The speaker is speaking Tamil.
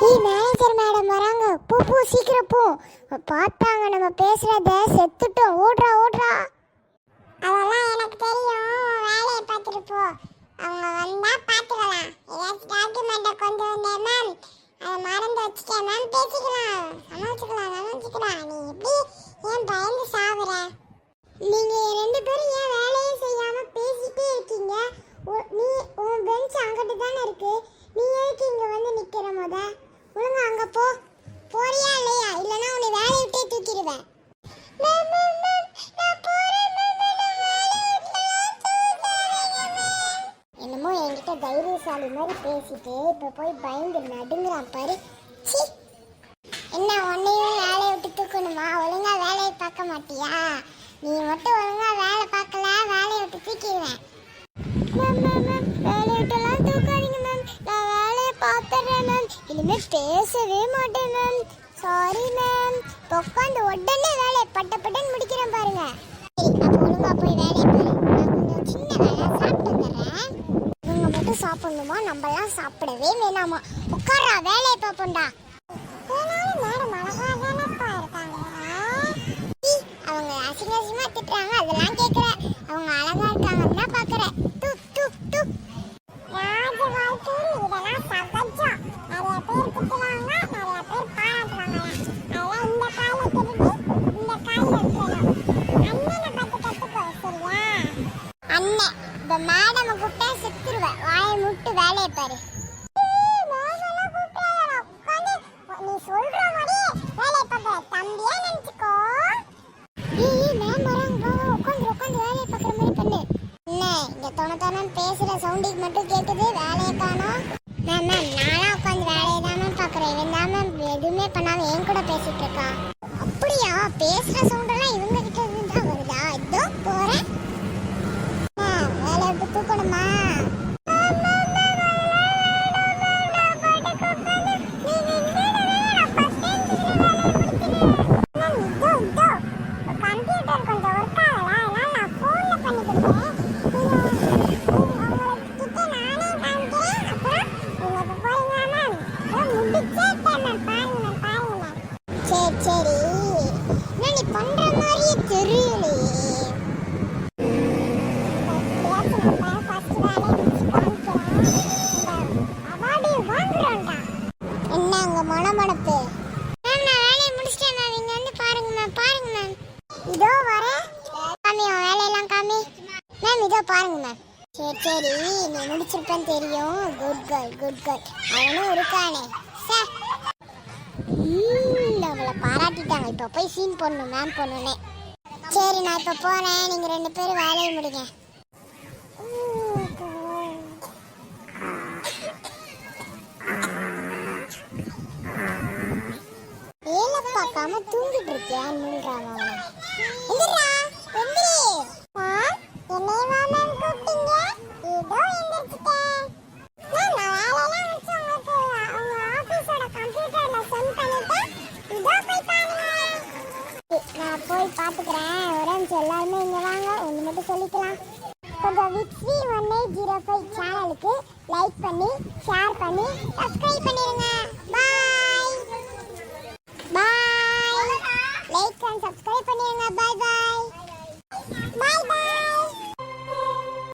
மேனேஜர் மேடம் வராங்க. போ போ சீக்கிரம் போ. பார்த்தாங்க நம்ம பேசுறத, செத்துட்டோம். ஓடுறா ஓடுறா. அதெல்லாம் எனக்கு தெரியும், வேலையை பார்த்துட்டு போ. அவங்க வந்தா பார்த்துக்கலாம். ஏதாச்சும் டாக்குமெண்ட்டை கொண்டு வந்தேன் மேம், அதை மறந்து வச்சுட்டேன் மேம், பேசிக்கலாம், சமாளிச்சுக்கலாம். நீ எப்படி ஏன் பயந்து சாகுற? நீங்க ரெண்டு பேரும் ஏன் வேலையே செய்யாம பேசிட்டே இருக்கீங்க? நீ உன் பெஞ்ச் அங்கிட்டு தானே இருக்கு, நீ எதுக்கு இங்க வந்து நிக்கிற? முத ஒழுங்கா அங்க போ. போறியா இல்லையா? இல்லனா உன்னை வேலையை விட்டே தூக்கிடுவேன். என்னமோ என்கிட்ட தைரியசாலி மாதிரி பேசிட்டு இப்ப போய் பயந்து நடுங்குறான் பாரு. என்ன உன்னையும் வேலையை விட்டு தூக்கணுமா? ஒழுங்கா வேலையை பார்க்க மாட்டியா? நீ மட்டும் ஒழுங்கா வேலை பார்க்கல, வேலையை விட்டு தூக்கிடுவேன். வேலையை விட்டுலாம் தூக்காதீங்க மேம், நான் வேலையை பார்த்துறேன் மேம். இனிமே பேசவே மாட்டேன் மேம். Sorry ma'am. உட்காந்து உடனே வேலையை பட்டப்பட்டன்னு முடிக்கிறேன் பாருங்க. சரி, அப்போ ஒழுங்கா போய் வேலையை பாரு. நான் கொஞ்சம் சின்ன வேலை சாப்பிட்டு வந்துடுறேன். இவங்க மட்டும் சாப்பிடணுமா? நம்மளாம் சாப்பிடவே வேணாமா? உட்காரா, வேலையை பார்ப்போம்டா. அவங்க அசிங்கமா திட்டுறாங்க, அதெல்லாம் கேட்கல. அவங்க அழகா இருக்காங்கன்னா பாக்குறேன். ராஜவாழ்க்கையில் இதெல்லாம் சகஜம். நிறைய பேர் திட்டுவாங்க, நிறைய பேர் பாராட்டுவாங்க. அதெல்லாம் இந்த காலத்திலிருந்து இந்த காலில் இருக்கணும். அண்ணனை பார்த்து கற்றுக்கோ, சரியா? அண்ணன் இந்த மேடம் கூப்பிட்டா செத்துருவேன். வாயை முட்டு வேலையை பாரு. நீ சொல்ற மாதிரி வேலையை பார்க்குற தம்பியா நினைச்சுக்கோ. பேசுற சவுண்டுக்கு மட்டும் கேக்குது, வேலையை காணோம். மேம் நானா உட்காந்து வேலையை தான் மேம் பாக்குறேன். இவன் தான் மேம் எதுவுமே பண்ணாம என் கூட பேசிட்டு இருக்கா. அப்படியா? பேசுற சவுண்டெல்லாம் இவங்க கிட்ட இருந்து தான் வருதா? இதோ போறேன். வேலையை விட்டு தூக்கணுமா? சரி, என்ன நீ பண்ற மாதிரியே தெரியலையே. என்ன அங்க மணமணப்பு? மேம் நான் வேலையை முடிச்சிட்டேன் மேம். இங்க வந்து பாருங்க மேம், பாருங்க மேம். இதோ வரேன். காமி உன் வேலையெல்லாம் காமி. மேம் இதோ பாருங்க மேம். சரி நீ முடிச்சிருப்பேன்னு தெரியும். Good girl, good girl. அவனும் இருக்கானே. அவளை பாராட்டிட்டாங்க. இப்போ போய் சீன் போடணும் மேம் பொண்ணுனே. சரி நான் இப்போ போறேன், நீங்க ரெண்டு பேரும் வேலையை முடிங்க. வேலை பார்க்காம தூங்கிட்டு இருக்கேன். நான் போய் பார்த்துக்கிறேன். ஒரே எல்லாருமே இங்கே வாங்க, ஒன்று மட்டும் சொல்லிக்கலாம். கொஞ்சம் விக்ஸி 1805 சேனலுக்கு லைக் பண்ணி, ஷேர் பண்ணி, சப்ஸ்கிரைப் பண்ணிடுங்க. பாய்.